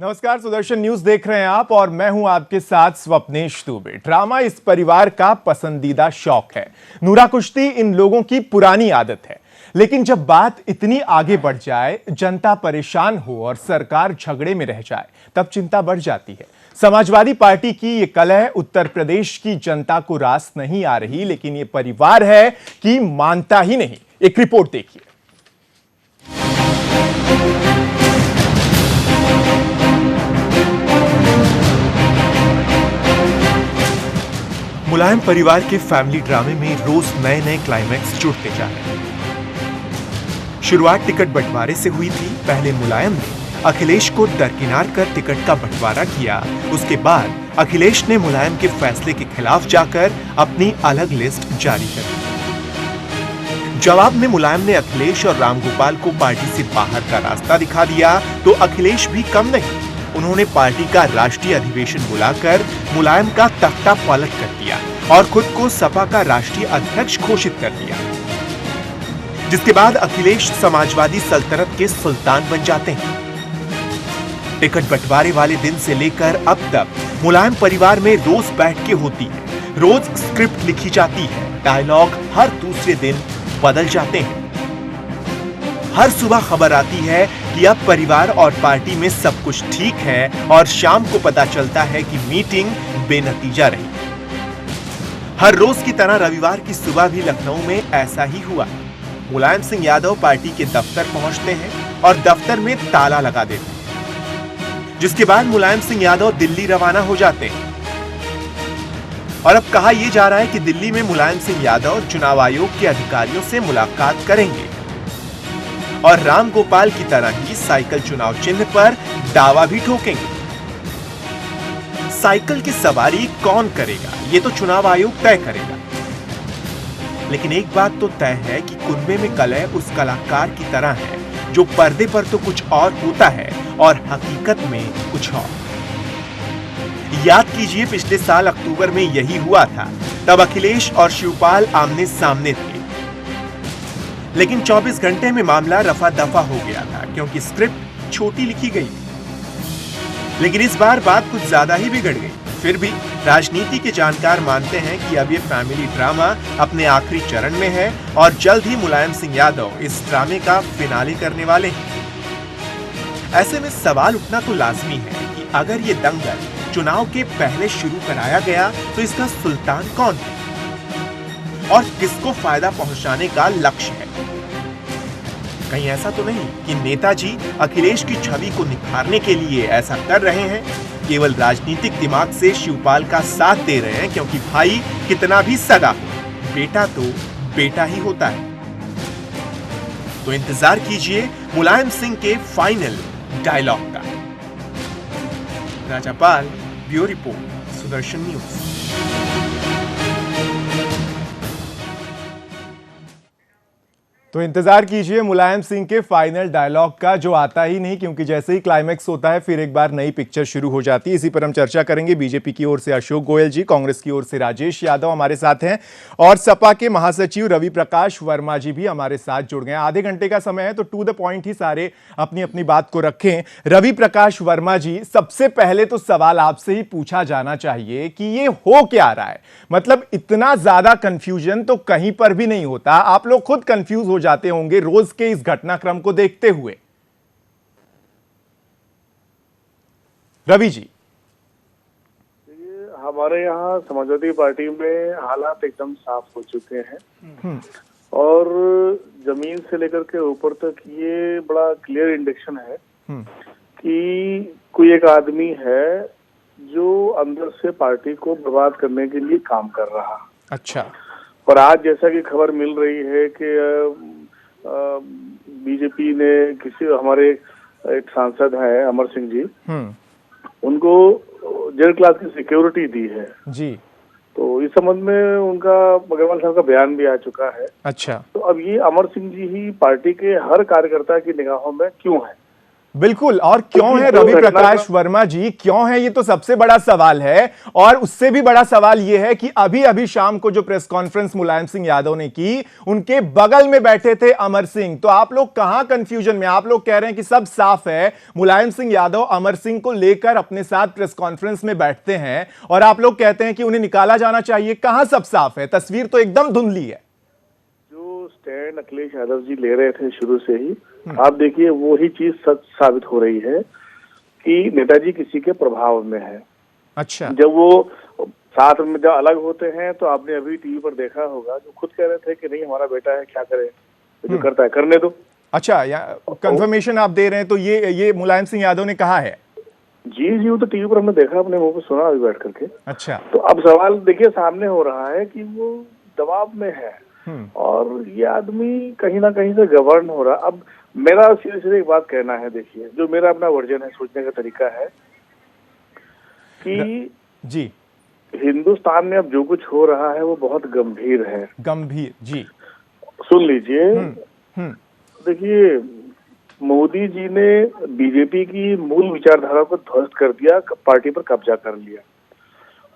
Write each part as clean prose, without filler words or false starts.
नमस्कार, सुदर्शन न्यूज देख रहे हैं आप और मैं हूं आपके साथ स्वप्नेश दुबे। ड्रामा इस परिवार का पसंदीदा शौक है। नूरा कुश्ती इन लोगों की पुरानी आदत है, लेकिन जब बात इतनी आगे बढ़ जाए, जनता परेशान हो और सरकार झगड़े में रह जाए, तब चिंता बढ़ जाती है। समाजवादी पार्टी की ये कलह उत्तर प्रदेश की जनता को रास नहीं आ रही, लेकिन ये परिवार है कि मानता ही नहीं। एक रिपोर्ट देखिए। मुलायम परिवार के फैमिली ड्रामे में रोज नए नए क्लाइमैक्स जुड़ते जा रहे हैं। शुरुआत टिकट बंटवारे से हुई थी। पहले मुलायम ने अखिलेश को दरकिनार कर टिकट का बंटवारा किया। उसके बाद अखिलेश ने मुलायम के फैसले के खिलाफ जाकर अपनी अलग लिस्ट जारी कर दी। जवाब में मुलायम ने अखिलेश और रामगोपाल को पार्टी से बाहर का रास्ता दिखा दिया, तो अखिलेश भी कम नहीं। उन्होंने पार्टी का राष्ट्रीय अधिवेशन बुलाकर मुलायम का तख्ता पलट कर दिया और खुद को सपा का राष्ट्रीय अध्यक्ष घोषित कर दिया, जिसके बाद अखिलेश समाजवादी सल्तनत के सुल्तान बन जाते हैं। टिकट बंटवारे वाले दिन से लेकर अब तक मुलायम परिवार में रोज बैठकें होती है, रोज स्क्रिप्ट लिखी जाती है, डायलॉग हर दूसरे दिन बदल जाते हैं। हर सुबह खबर आती है कि अब परिवार और पार्टी में सब कुछ ठीक है और शाम को पता चलता है कि मीटिंग बेनतीजा रही। हर रोज की तरह रविवार की सुबह भी लखनऊ में ऐसा ही हुआ। मुलायम सिंह यादव पार्टी के दफ्तर पहुंचते हैं और दफ्तर में ताला लगा देते हैं, जिसके बाद मुलायम सिंह यादव दिल्ली रवाना हो जाते हैं। और अब कहा यह जा रहा है कि दिल्ली में मुलायम सिंह यादव चुनाव आयोग के अधिकारियों से मुलाकात करेंगे और रामगोपाल की तरह ही साइकिल चुनाव चिन्ह पर दावा भी ठोकेंगे। साइकिल की सवारी कौन करेगा, ये तो चुनाव आयोग तय करेगा। लेकिन एक बात तो तय है कि कुनबे में कलह उस कलाकार की तरह है जो पर्दे पर तो कुछ और होता है और हकीकत में कुछ और। याद कीजिए, पिछले साल अक्टूबर में यही हुआ था। तब अखिलेश और शिवपाल आमने सामने थे, लेकिन 24 घंटे में मामला रफा दफा हो गया था क्योंकि स्क्रिप्ट छोटी लिखी गई थी। लेकिन इस बार बात कुछ ज्यादा ही बिगड़ गई। फिर भी राजनीति के जानकार मानते हैं कि अब ये फैमिली ड्रामा अपने आखिरी चरण में है और जल्द ही मुलायम सिंह यादव इस ड्रामे का फिनाले करने वाले हैं। ऐसे में सवाल उठना तो लाजमी है कि अगर ये दंगल चुनाव के पहले शुरू कराया गया तो इसका सुल्तान कौन है और किसको फायदा पहुंचाने का लक्ष्य है। कहीं ऐसा तो नहीं कि नेताजी अखिलेश की छवि को निखारने के लिए ऐसा कर रहे हैं, केवल राजनीतिक दिमाग से शिवपाल का साथ दे रहे हैं, क्योंकि भाई कितना भी सगा हो, बेटा तो बेटा ही होता है। तो इंतजार कीजिए मुलायम सिंह के फाइनल डायलॉग का। राजापाल, ब्यूरो रिपोर्ट, सुदर्शन न्यूज। तो इंतजार कीजिए मुलायम सिंह के फाइनल डायलॉग का, जो आता ही नहीं, क्योंकि जैसे ही क्लाइमैक्स होता है फिर एक बार नई पिक्चर शुरू हो जाती है। इसी पर हम चर्चा करेंगे। बीजेपी की ओर से अशोक गोयल जी, कांग्रेस की ओर से राजेश यादव हमारे साथ हैं और सपा के महासचिव रवि प्रकाश वर्मा जी भी हमारे साथ जुड़ गए हैं। आधे घंटे का समय है, तो टू द पॉइंट ही सारे अपनी अपनी बात को रखें। रवि प्रकाश वर्मा जी, सबसे पहले तो सवाल आपसे ही पूछा जाना चाहिए कि ये हो क्या रहा है। मतलब इतना ज्यादा कंफ्यूजन तो कहीं पर भी नहीं होता। आप लोग खुद कंफ्यूज हो जाते होंगे रोज के इस घटनाक्रम को देखते हुए। रवि जी, हमारे यहाँ समाजवादी पार्टी में हालात एकदम साफ हो चुके हैं और जमीन से लेकर के ऊपर तक ये बड़ा क्लियर इंडिकेशन है कि कोई एक आदमी है जो अंदर से पार्टी को बर्बाद करने के लिए काम कर रहा। अच्छा। और आज जैसा कि खबर मिल रही है कि बीजेपी ने किसी हमारे एक सांसद हैं अमर सिंह जी, उनको जेल क्लास की सिक्योरिटी दी है जी। तो इस संबंध में उनका अग्रवाल साहब का बयान भी आ चुका है। अच्छा। तो अब ये अमर सिंह जी ही पार्टी के हर कार्यकर्ता की निगाहों में क्यों है? बिल्कुल। और क्यों है रवि प्रकाश वर्मा जी, क्यों है, ये तो सबसे बड़ा सवाल है। और उससे भी बड़ा सवाल ये है कि अभी अभी शाम को जो प्रेस कॉन्फ्रेंस मुलायम सिंह यादव ने की, उनके बगल में बैठे थे अमर सिंह। तो आप लोग कहां कंफ्यूजन में? आप लोग कह रहे हैं कि सब साफ है, मुलायम सिंह यादव अमर सिंह को लेकर अपने साथ प्रेस कॉन्फ्रेंस में बैठते हैं, और आप लोग कहते हैं कि उन्हें निकाला जाना चाहिए। कहां सब साफ है? तस्वीर तो एकदम धुंधली है। स्टैंड अखिलेश यादव जी ले रहे थे शुरू से ही, आप देखिए वो ही चीज सच साबित हो रही है कि नेताजी किसी के प्रभाव में है। अच्छा। जब वो साथ में जब अलग होते हैं तो आपने अभी टीवी पर देखा होगा, जो खुद कह रहे थे कि नहीं हमारा बेटा है, क्या करे, जो करता है करने दो। अच्छा, या कंफर्मेशन आप दे रहे हैं, तो ये मुलायम सिंह यादव ने कहा है? जी, वो तो टीवी पर हमने देखा, अपने मुंह पर सुना अभी बैठ करके। अच्छा। तो अब सवाल देखिए सामने हो रहा है कि वो दबाव में है और ये आदमी कहीं ना कहीं से गवर्न हो रहा। अब मेरा सीधे सीधे एक बात कहना है, देखिए जो मेरा अपना वर्जन है, सोचने का तरीका है कि जी, हिंदुस्तान में अब जो कुछ हो रहा है वो बहुत गंभीर है। गंभीर, जी। सुन लीजिए, देखिए मोदी जी ने बीजेपी की मूल विचारधारा को ध्वस्त कर दिया, पार्टी पर कब्जा कर लिया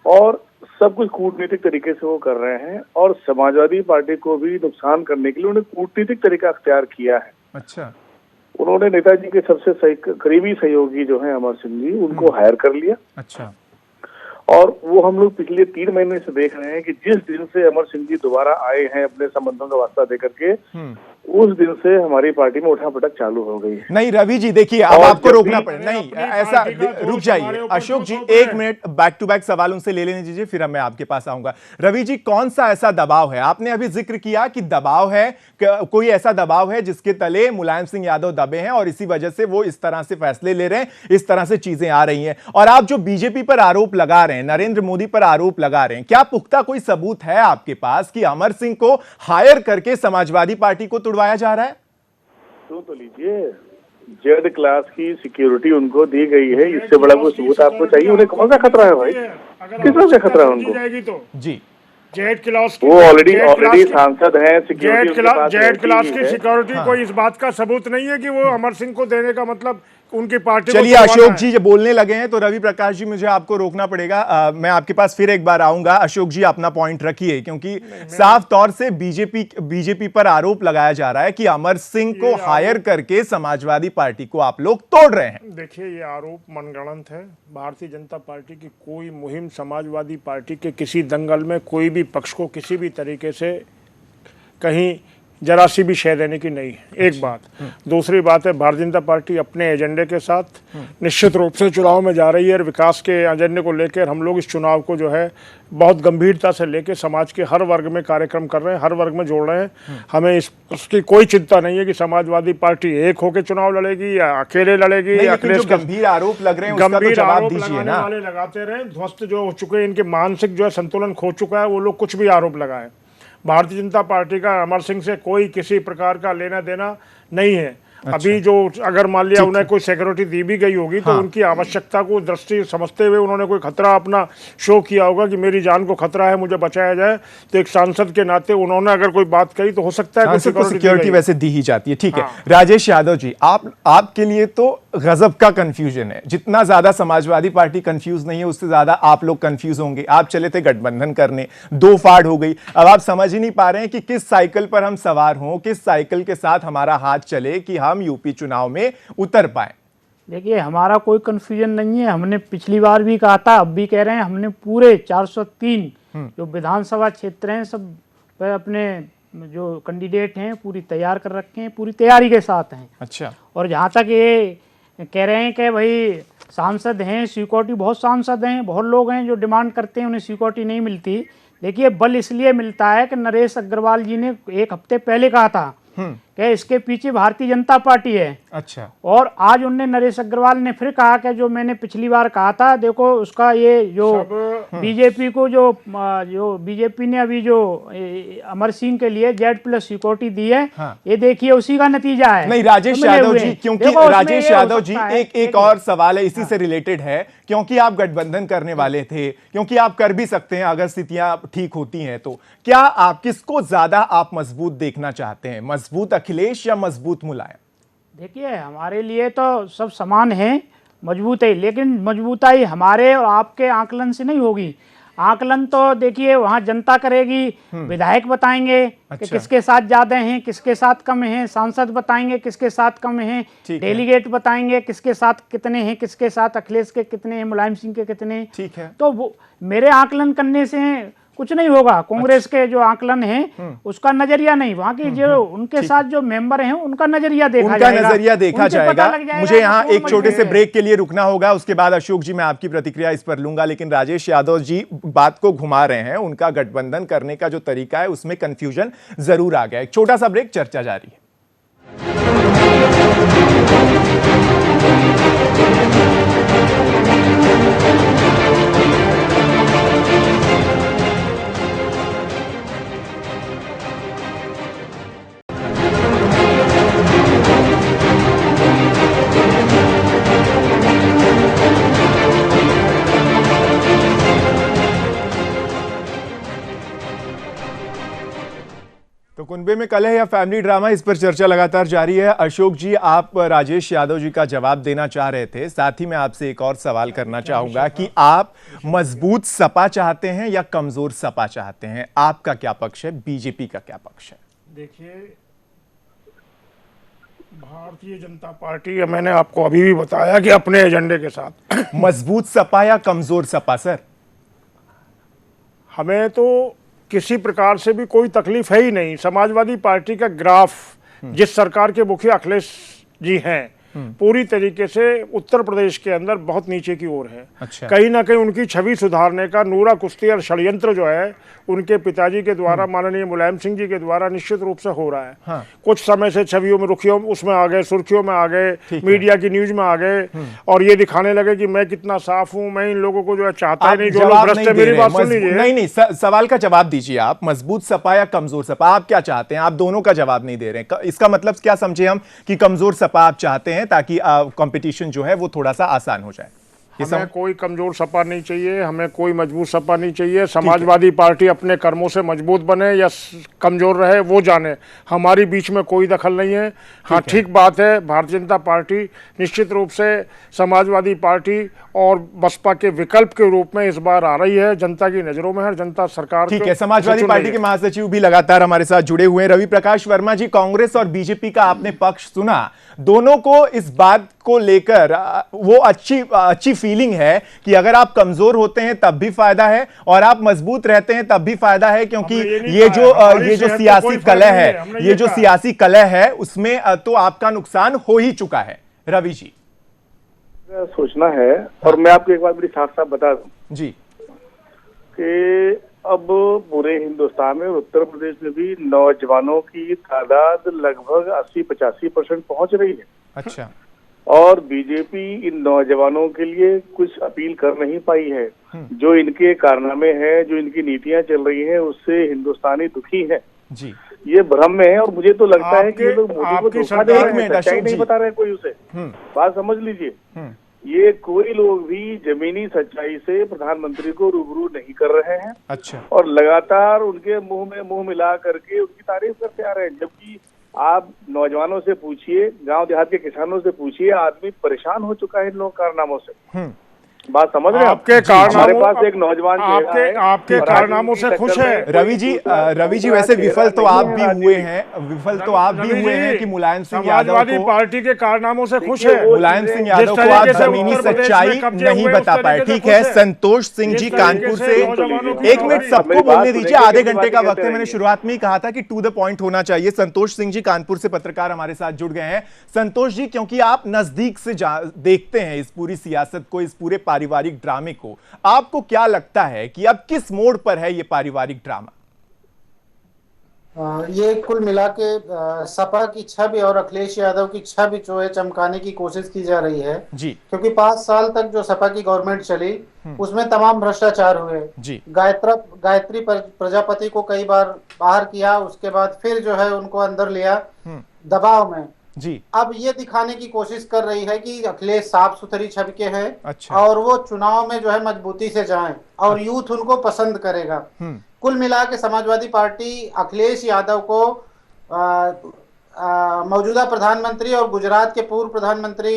और सब कुछ कूटनीतिक तरीके से वो कर रहे हैं, और समाजवादी पार्टी को भी नुकसान करने के लिए उन्होंने कूटनीतिक तरीका अख्तियार किया है। अच्छा। उन्होंने नेताजी के सबसे करीबी सहयोगी जो है अमर सिंह जी, उनको हायर कर लिया। अच्छा। और वो हम लोग पिछले 3 महीने से देख रहे हैं कि जिस दिन से अमर सिंह जी दोबारा आए हैं अपने संबंधों का वास्ता देकर के, उस दिन से हमारी पार्टी में उठापटक चालू हो गई है। नहीं रवि जी, देखिए अब आपको रोकना पड़े, नहीं ऐसा, रुक जाइए अशोक जी, 1 मिनट बैक टू बैक सवाल उनसे ले लेने दीजिए, फिर मैं आपके पास आऊंगा। रवि जी, कौन सा ऐसा दबाव है? आपने अभी जिक्र किया कि दबाव है, कोई ऐसा दबाव है जिसके तले मुलायम सिंह यादव दबे हैं और इसी वजह से वो इस तरह से फैसले ले रहे हैं, इस तरह से चीजें आ रही हैं। और आप जो बीजेपी पर आरोप लगा रहे हैं, नरेंद्र मोदी पर आरोप लगा रहे हैं, क्या पुख्ता कोई सबूत है आपके पास कि अमर सिंह को हायर करके समाजवादी पार्टी को तुड़वाया जा रहा है? तो लीजिए, जेड क्लास की सिक्योरिटी उनको दी गई है, इससे बड़ा कोई सबूत आपको चाहिए? उन्हें कौन सा खतरा है भाई? किस तरह से खतरा है उनको? जी, जेड क्लास की, वो ऑलरेडी सांसद हैं, जेड क्लास की सिक्योरिटी कोई इस बात का सबूत नहीं है कि वो अमर सिंह को देने का मतलब उनकी पार्टी। चलिए अशोक जी जब बोलने लगे हैं तो रवि प्रकाश जी मुझे आपको रोकना पड़ेगा। मैं आपके पास फिर एक बार आऊंगा। अशोक जी अपना पॉइंट रखिए, क्योंकि साफ तौर से बीजेपी पर आरोप लगाया जा रहा है कि अमर सिंह को हायर करके समाजवादी पार्टी को आप लोग तोड़ रहे हैं। देखिए, ये आरोप मनगढ़ंत है। भारतीय जनता पार्टी की कोई मुहिम समाजवादी पार्टी के किसी दंगल में कोई भी पक्ष को किसी भी तरीके से कहीं जरा सी भी शय देने की नहीं है, एक बात। दूसरी बात है, भारतीय जनता पार्टी अपने एजेंडे के साथ निश्चित रूप से चुनाव में जा रही है और विकास के एजेंडे को लेकर हम लोग इस चुनाव को जो है बहुत गंभीरता से लेकर समाज के हर वर्ग में कार्यक्रम कर रहे हैं, हर वर्ग में जोड़ रहे हैं। हमें उसकी कोई चिंता नहीं है कि समाजवादी पार्टी एक होकर चुनाव लड़ेगी या अकेले लड़ेगी। अखिलेश गंभीर आरोप लग रहे हैं, गंभीर आरोप लगाने वाले लगाते रहे, ध्वस्त जो हो चुके हैं, इनके मानसिक जो है संतुलन खो चुका है, वो लोग कुछ भी आरोप लगाए। भारतीय जनता पार्टी का अमर सिंह से कोई किसी प्रकार का लेना देना नहीं है। अच्छा। अभी जो अगर मान लिया उन्हें कोई सिक्योरिटी दी भी गई होगी तो उनकी आवश्यकता को दृष्टि समझते हुए उन्होंने कोई खतरा अपना शो किया होगा कि मेरी जान को खतरा है, मुझे बचाया जाए। तो एक सांसद के नाते उन्होंने अगर कोई बात कही तो हो सकता है सिक्योरिटी वैसे दी ही जाती है। ठीक है राजेश यादव जी, आपके लिए तो गजब का कंफ्यूजन है। जितना ज्यादा समाजवादी पार्टी कंफ्यूज नहीं है, उससे ज्यादा आप लोग कंफ्यूज होंगे। आप चले थे गठबंधन करने, 2 फाड़ हो गई। अब आप समझ ही नहीं पा रहे हैं कि किस साइकिल पर हम सवार हों, किस साइकिल के साथ हमारा हाथ चले कि हम यूपी चुनाव में उतर पाए। देखिए, हमारा कोई कंफ्यूजन नहीं है। हमने पिछली बार भी कहा था, अब भी कह रहे हैं, हमने पूरे 403 जो विधानसभा क्षेत्र हैं सब अपने जो कैंडिडेट हैं पूरी तैयार कर रखे हैं, पूरी तैयारी के साथ हैं। अच्छा। और जहाँ तक ये कह रहे हैं कि भाई सांसद हैं, सिक्योरिटी, बहुत सांसद हैं, बहुत लोग हैं जो डिमांड करते हैं, उन्हें सिक्योरिटी नहीं मिलती। देखिए, बल इसलिए मिलता है कि नरेश अग्रवाल जी ने 1 हफ्ते पहले कहा था कि इसके पीछे भारतीय जनता पार्टी है। अच्छा। और आज उनने, नरेश अग्रवाल ने फिर कहा कि जो मैंने पिछली बार कहा था, देखो उसका ये जो बीजेपी को जो बीजेपी ने अभी जो अमर सिंह के लिए Z+ सिक्योरिटी दी है, ये देखिए उसी का नतीजा है। नहीं राजेश यादव जी, क्योंकि राजेश यादव जी एक और सवाल है, इसी से रिलेटेड है, क्योंकि आप गठबंधन करने वाले थे, क्योंकि आप कर भी सकते हैं अगर स्थितियां ठीक होती हैं तो, क्या आप किसको ज्यादा आप मजबूत देखना चाहते हैं, मजबूत अखिलेश या मजबूत मुलायम? देखिए, हमारे लिए तो सब समान है, मजबूत है, लेकिन मजबूताई हमारे और आपके आकलन से नहीं होगी। आकलन तो देखिए वहाँ जनता करेगी, विधायक बताएंगे कि किसके साथ ज़्यादा हैं, किसके साथ कम हैं, सांसद बताएंगे किसके साथ कम हैं, डेलीगेट बताएंगे किसके साथ कितने हैं, किसके साथ अखिलेश के कितने हैं, मुलायम सिंह के कितने हैं। ठीक है, तो वो मेरे आकलन करने से कुछ नहीं होगा। कांग्रेस के जो आकलन है उसका नजरिया नहीं, वहाँ की जो उनके साथ जो मेंबर हैं उनका नजरिया देखा उनका जाएगा, नजरिया देखा जाएगा। मुझे यहाँ कौन एक छोटे से मजबूत है। ब्रेक के लिए रुकना होगा, उसके बाद अशोक जी मैं आपकी प्रतिक्रिया इस पर लूंगा। लेकिन राजेश यादव जी बात को घुमा रहे हैं, उनका गठबंधन करने का जो तरीका है उसमें कंफ्यूजन जरूर आ गया। एक छोटा सा ब्रेक, चर्चा जारी है। तो कुनबे में कलह या फैमिली ड्रामा, इस पर चर्चा लगातार जारी है। अशोक जी, आप राजेश यादव जी का जवाब देना चाह रहे थे, साथ ही मैं आपसे एक और सवाल करना चाहूंगा कि आप मजबूत सपा चाहते हैं या कमजोर सपा चाहते हैं? आपका क्या पक्ष है, बीजेपी का क्या पक्ष है? देखिए, भारतीय जनता पार्टी, मैंने आपको अभी भी बताया कि अपने एजेंडे के साथ मजबूत सपा या कमजोर सपा? सर, हमें तो किसी प्रकार से भी कोई तकलीफ है ही नहीं। समाजवादी पार्टी का ग्राफ जिस सरकार के मुखिया अखिलेश जी हैं, पूरी तरीके से उत्तर प्रदेश के अंदर बहुत नीचे की ओर है। अच्छा। कहीं ना कहीं उनकी छवि सुधारने का नूरा कुश्ती और षड्यंत्र जो है उनके पिताजी के द्वारा, माननीय मुलायम सिंह जी के द्वारा निश्चित रूप से हो रहा है। हाँ। कुछ समय से छवियों में, रुखियों उसमें आ गए, सुर्खियों में आ गए, मीडिया की न्यूज में आ गए और ये दिखाने लगे कि मैं कितना साफ हूं, मैं इन लोगों को जो है चाहता ही नहीं, जो लोग भ्रष्ट है। मेरी बात सुन लीजिए। नहीं, सवाल का जवाब दीजिए आप। मजबूत सपा या कमजोर सपा, आप क्या चाहते हैं? आप दोनों का जवाब नहीं दे रहे हैं। इसका मतलब क्या समझे हम कि कमजोर सपा आप चाहते हैं ताकि कंपटीशन जो है वो थोड़ा सा आसान हो जाए? हमें कोई कमजोर सपा नहीं चाहिए, हमें कोई मजबूत सपा नहीं चाहिए। समाजवादी पार्टी अपने कर्मों से मजबूत बने या कमजोर रहे वो जाने, हमारी बीच में कोई दखल नहीं है। हाँ, ठीक बात है, भारतीय जनता पार्टी निश्चित रूप से समाजवादी पार्टी और बसपा के विकल्प के रूप में इस बार आ रही है, जनता की नजरों में है, जनता सरकार। ठीक है, समाजवादी पार्टी के महासचिव भी लगातार हमारे साथ जुड़े हुए हैं। रवि प्रकाश वर्मा जी, कांग्रेस और बीजेपी का आपने पक्ष सुना, दोनों को इस बात को लेकर वो अच्छी फीलिंग है कि अगर आप कमजोर होते हैं तब भी फायदा है और आप मजबूत रहते हैं तब भी फायदा है, क्योंकि ये जो सियासी कलह है, ये जो सियासी कलह है उसमें तो आपका नुकसान हो ही चुका है। रवि जी, सोचना है, और मैं आपको एक बात बड़ी साफ साफ बता दूं जी कि अब पूरे हिंदुस्तान में, उत्तर प्रदेश में भी नौजवानों की तादाद लगभग 80-85% पहुंच रही है। अच्छा। और बीजेपी इन नौजवानों के लिए कुछ अपील कर नहीं पाई है। जो इनके कारनामे हैं, जो इनकी नीतियां चल रही हैं, उससे हिंदुस्तानी दुखी है जी। ये भ्रम में है और मुझे तो लगता है कि ये लोग मोदी को धोखा दे रहे हैं, सच्चाई नहीं बता रहे हैं कोई उसे। बात समझ लीजिए, ये कोई लोग भी जमीनी सच्चाई से प्रधानमंत्री को रूबरू नहीं कर रहे हैं। अच्छा। और लगातार उनके मुंह में मुंह मिला करके उनकी तारीफ करते आ रहे हैं, जबकि आप नौजवानों से पूछिए, गांव देहात के किसानों से पूछिए, आदमी परेशान हो चुका है इन लोग कारनामों से। बात समझ रहे हैं? आपके कारनामों, हमारे पास एक नौजवान आपके कारनामों से खुश है रवि जी वैसे विफल तो आप भी हुए हैं, कि मुलायम सिंह यादव समाजवादी पार्टी के कारनामों से खुश है। मुलायम सिंह यादव को आप जमीनी सच्चाई नहीं बता पाए। ठीक है, संतोष सिंह जी कानपुर से, एक मिनट सबको बोलने दीजिए, आधे घंटे का वक्त है। मैंने शुरुआत में ही कहा था कि टू द पॉइंट होना चाहिए। संतोष सिंह जी कानपुर से पत्रकार हमारे साथ जुड़ गए हैं। संतोष जी, क्योंकि आप नजदीक से देखते हैं इस पूरी सियासत को, इस पूरे पारिवारिक ड्रामे को, आपको क्या लगता है कि अब किस मोड़ पर है ये पारिवारिक ड्रामा? ये कुल मिला के सपा की छवि और अखिलेश यादव की छवि जो है चमकाने की कोशिश की जा रही है जी। क्योंकि 5 साल तक जो सपा की गवर्नमेंट चली उसमें तमाम भ्रष्टाचार हुए जी। गायत्री प्रजापति को कई बार बाहर किया, उसके बाद फिर जो है उनको अंदर लिया दबाव में जी। अब ये दिखाने की कोशिश कर रही है कि अखिलेश साफ सुथरी छवि के हैं। अच्छा। और वो चुनाव में जो है मजबूती से जाएं और यूथ उनको पसंद करेगा। कुल मिला के समाजवादी पार्टी अखिलेश यादव को मौजूदा प्रधानमंत्री और गुजरात के पूर्व प्रधानमंत्री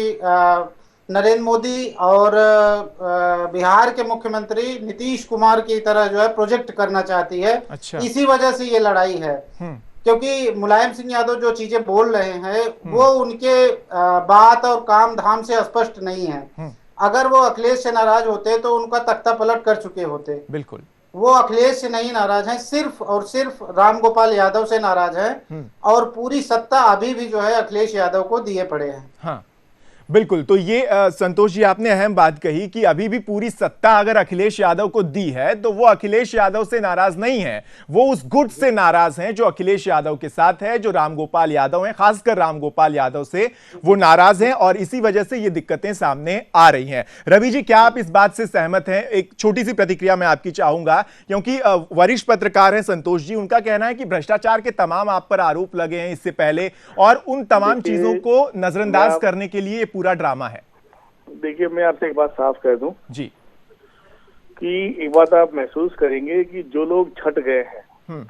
नरेंद्र मोदी और बिहार के मुख्यमंत्री नीतीश कुमार की तरह जो है प्रोजेक्ट करना चाहती है। अच्छा। इसी वजह से ये लड़ाई है, क्योंकि मुलायम सिंह यादव जो चीजें बोल रहे हैं वो उनके बात और काम धाम से स्पष्ट नहीं है। अगर वो अखिलेश से नाराज होते तो उनका तख्ता पलट कर चुके होते। बिल्कुल। वो अखिलेश से नहीं नाराज हैं, सिर्फ और सिर्फ रामगोपाल यादव से नाराज हैं और पूरी सत्ता अभी भी जो है अखिलेश यादव को दिए पड़े हैं। हाँ बिल्कुल। तो ये संतोष जी आपने अहम बात कही कि अभी भी पूरी सत्ता अगर अखिलेश यादव को दी है तो वो अखिलेश यादव से नाराज नहीं है, वो उस गुट से नाराज हैं जो अखिलेश यादव के साथ है, जो रामगोपाल यादव हैं, खासकर रामगोपाल यादव से वो नाराज हैं और इसी वजह से ये दिक्कतें सामने आ रही हैं। रवि जी, क्या आप इस बात से सहमत हैं? एक छोटी सी प्रतिक्रिया मैं आपकी चाहूंगा, क्योंकि वरिष्ठ पत्रकार हैं संतोष जी, उनका कहना है कि भ्रष्टाचार के तमाम आप पर आरोप लगे हैं इससे पहले और उन तमाम चीजों को नजरअंदाज करने के लिए पूरा ड्रामा है। देखिए, मैं आपसे एक बात साफ कह दूं जी कि एक बात आप महसूस करेंगे कि जो लोग छट गए हैं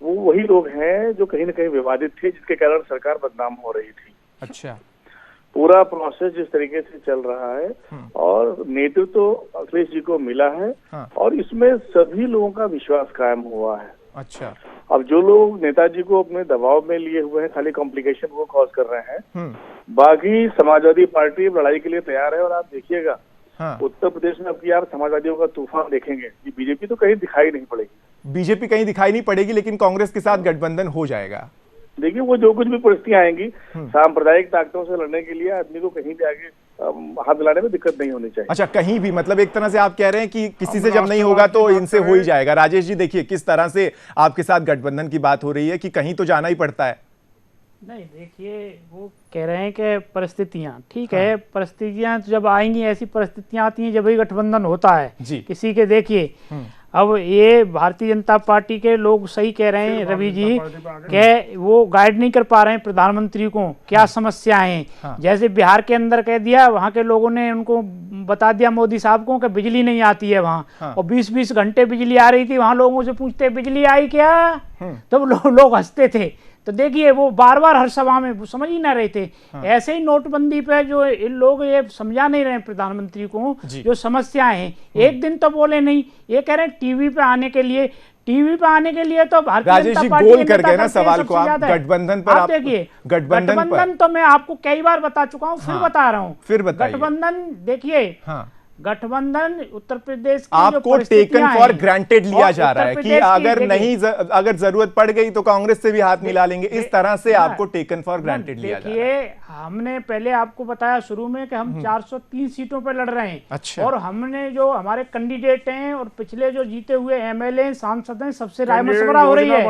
वो वही लोग हैं जो कहीं ना कहीं विवादित थे, जिसके कारण सरकार बदनाम हो रही थी। अच्छा। पूरा प्रोसेस जिस तरीके से चल रहा है और नेतृत्व तो अखिलेश जी को मिला है और इसमें सभी लोगों का विश्वास कायम हुआ है। अच्छा। अब जो लोग नेताजी को अपने दबाव में लिए हुए हैं, खाली कॉम्प्लिकेशन वो कॉज कर रहे हैं। बाकी समाजवादी पार्टी लड़ाई के लिए तैयार है और आप देखिएगा उत्तर प्रदेश में अब की आप समाजवादियों का तूफान देखेंगे। बीजेपी तो कहीं दिखाई नहीं पड़ेगी, बीजेपी कहीं दिखाई नहीं पड़ेगी, लेकिन कांग्रेस के साथ गठबंधन हो जाएगा। देखिए, वो जो कुछ भी परिस्थितियां आएंगी सांप्रदायिक ताकतों से लड़ने के लिए आदमी को कहीं भी आगे हाथ मिलाने में दिक्कत नहीं होनी चाहिए। अच्छा, कहीं भी, मतलब एक तरह से आप कह रहे हैं कि किसी से जब नहीं होगा तो इनसे हो ही जाएगा। राजेश जी, देखिए किस तरह से आपके साथ गठबंधन की बात हो रही है कि कहीं तो जाना ही पड़ता है। नहीं, देखिए वो कह रहे हैं कि परिस्थितियां ठीक है, परिस्थितियां जब आएंगी, ऐसी परिस्थितियां आती हैं जब ही गठबंधन होता है किसी के। देखिए अब ये भारतीय जनता पार्टी के लोग सही कह रहे हैं रवि जी कि वो गाइड नहीं कर पा रहे हैं प्रधानमंत्री को क्या समस्याएं हैं। जैसे बिहार के अंदर कह दिया, वहाँ के लोगों ने उनको बता दिया मोदी साहब को कि बिजली नहीं आती है वहाँ, और 20-20 घंटे बिजली आ रही थी। वहाँ लोगों से पूछते बिजली आई क्या, तब लोग हंसते थे। तो देखिए वो बार बार हर सभा में वो समझ ही ना रहे थे। ऐसे ही नोटबंदी पे जो इन लोग ये समझा नहीं रहे प्रधानमंत्री को जो समस्याएं हैं, एक दिन तो बोले नहीं। ये कह रहे हैं टीवी पे आने के लिए तो भारतीय जनता पार्टी गोल कर गए ना सवाल को। आप गठबंधन पर आप देखिए, गठबंधन तो मैं आपको कई बार बता चुका हूँ, फिर बता रहा हूँ। फिर बताइए। गठबंधन देखिए, गठबंधन उत्तर प्रदेश की आपको टेकन फॉर ग्रांटेड लिया जा रहा है कि अगर जरूरत पड़ गई तो कांग्रेस से भी हाथ मिला लेंगे, इस तरह से आपको टेकन फॉर ग्रांटेड लिया जा रहा है। हमने पहले आपको बताया शुरू में कि हम 403 सीटों पर लड़ रहे हैं। अच्छा। और हमने जो हमारे कैंडिडेट हैं और पिछले जो जीते हुए एमएलए सांसद हैं, सबसे राय मशवरा हो रही है,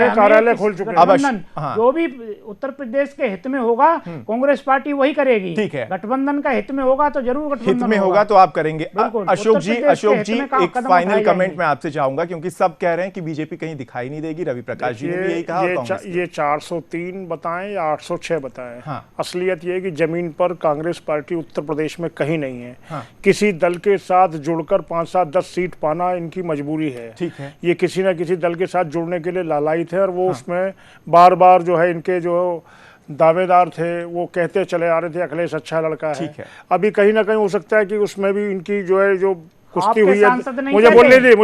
कार्यालय खोल चुके हैं। जो भी उत्तर प्रदेश के हित में होगा कांग्रेस पार्टी वही करेगी। ठीक है, गठबंधन का हित में होगा तो जरूर गठबंधन में होगा तो आप करेंगे। अशोक जी एक फाइनल कमेंट मैं आपसे चाहूंगा, क्योंकि सब कह रहे हैं कि बीजेपी कहीं दिखाई नहीं देगी। रवि प्रकाश जी ने भी यही कहा। ये 403 बताएं या 806 बताएं, असलियत ये है कि जमीन पर कांग्रेस पार्टी उत्तर प्रदेश में कहीं नहीं है। किसी दल के साथ जुड़कर 5, 7, 10 सीट पाना इनकी मजबूरी है। ठीक है, ये किसी ना किसी दल के साथ जुड़ने के लिए लालायित है और वो उसमें बार बार जो है इनके जो दावेदार थे वो कहते चले आ रहे थे अखिलेश अच्छा लड़का है। अभी कहीं ना कहीं हो सकता है कि उसमें भी इनकी जो है जो कुश्ती हुई है। मुझे बोलने दीजिए,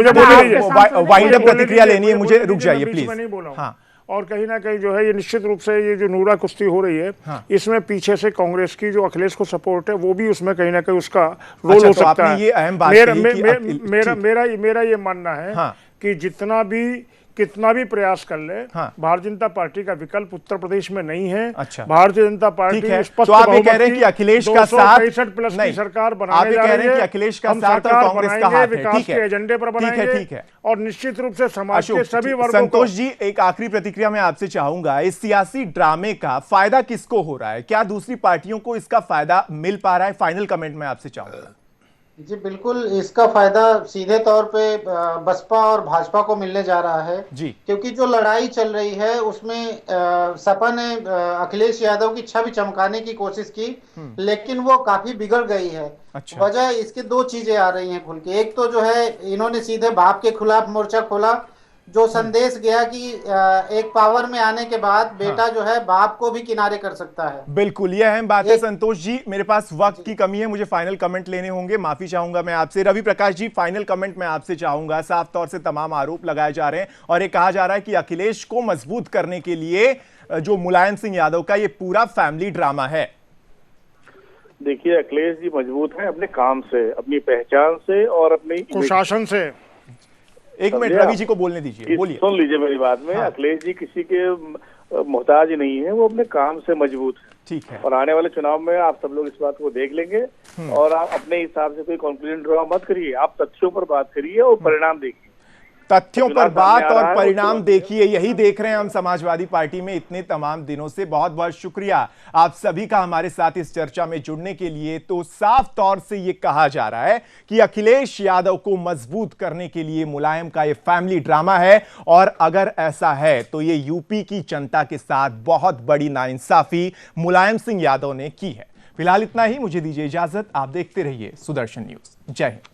वाइंड अप प्रतिक्रिया लेनी है मुझे, रुक जाइए प्लीज। मैं नहीं बोल रहा हूं। और कहीं ना कहीं जो है ये निश्चित रूप से ये जो नूरा कुश्ती हो रही है, इसमें पीछे से कांग्रेस की जो अखिलेश को सपोर्ट है वो भी उसमें कहीं ना कहीं उसका रोल हो सकता है। ये अहम बात मेरा ये मानना है कि कितना भी प्रयास कर ले, भारतीय जनता पार्टी का विकल्प उत्तर प्रदेश में नहीं है। अच्छा। भारतीय जनता पार्टी तो आप ये कह रहे हैं कि अखिलेश का साथ 265+ की सरकार बनाने जा रही है। अखिलेश का साथ और कांग्रेस का हाथ है। विकास के एजेंडे पर बनाएंगे। ठीक है। और निश्चित रूप से समाज के सभी वर्गों को। संतोष जी, एक आखिरी प्रतिक्रिया मैं आपसे चाहूंगा। इस सियासी ड्रामे का फायदा किसको हो रहा है? क्या दूसरी पार्टियों को इसका फायदा मिल पा रहा है? फाइनल कमेंट मैं आपसे चाहूंगा। जी बिल्कुल, इसका फायदा सीधे तौर पे बसपा और भाजपा को मिलने जा रहा है जी, क्योंकि जो लड़ाई चल रही है उसमें सपा ने अखिलेश यादव की छवि चमकाने की कोशिश की, लेकिन वो काफी बिगड़ गई है। अच्छा। वजह इसके 2 चीजें आ रही हैं खुल के। एक तो जो है इन्होंने सीधे बाप के खिलाफ मोर्चा खोला जो संदेश गया कि एक पावर में आने के बाद बेटा जो है बाप को भी किनारे कर सकता है। बिल्कुल, यह अहम बात है। संतोष जी, मेरे पास वक्त की कमी है, मुझे फाइनल कमेंट लेने होंगे, माफी चाहूंगा मैं आपसे। रवि प्रकाश जी, फाइनल कमेंट मैं आपसे चाहूंगा। साफ तौर से तमाम आरोप लगाए जा रहे हैं और ये कहा जा रहा है कि अखिलेश को मजबूत करने के लिए जो मुलायम सिंह यादव का ये पूरा फैमिली ड्रामा है। देखिए, अखिलेश जी मजबूत हैं अपने काम से, अपनी पहचान से और अपनी कुशासन से। एक मिनट रवि जी को बोलने दीजिए, बोलिए। सुन लीजिए मेरी बात में। हाँ। अखिलेश जी किसी के मोहताज नहीं है, वो अपने काम से मजबूत है। ठीक है। और आने वाले चुनाव में आप सब लोग इस बात को देख लेंगे और आप अपने हिसाब से कोई कंक्लूजन ड्रॉ मत करिए, आप तथ्यों पर बात करिए और परिणाम देखिए। तथ्यों पर बात और परिणाम देखिए, यही देख रहे हैं हम समाजवादी पार्टी में इतने तमाम दिनों से। बहुत बहुत शुक्रिया आप सभी का हमारे साथ इस चर्चा में जुड़ने के लिए। तो साफ तौर से यह कहा जा रहा है कि अखिलेश यादव को मजबूत करने के लिए मुलायम का यह फैमिली ड्रामा है और अगर ऐसा है तो ये यूपी की जनता के साथ बहुत बड़ी नाइंसाफी मुलायम सिंह यादव ने की है। फिलहाल इतना ही, मुझे दीजिए इजाजत। आप देखते रहिए सुदर्शन न्यूज। जय हिंद।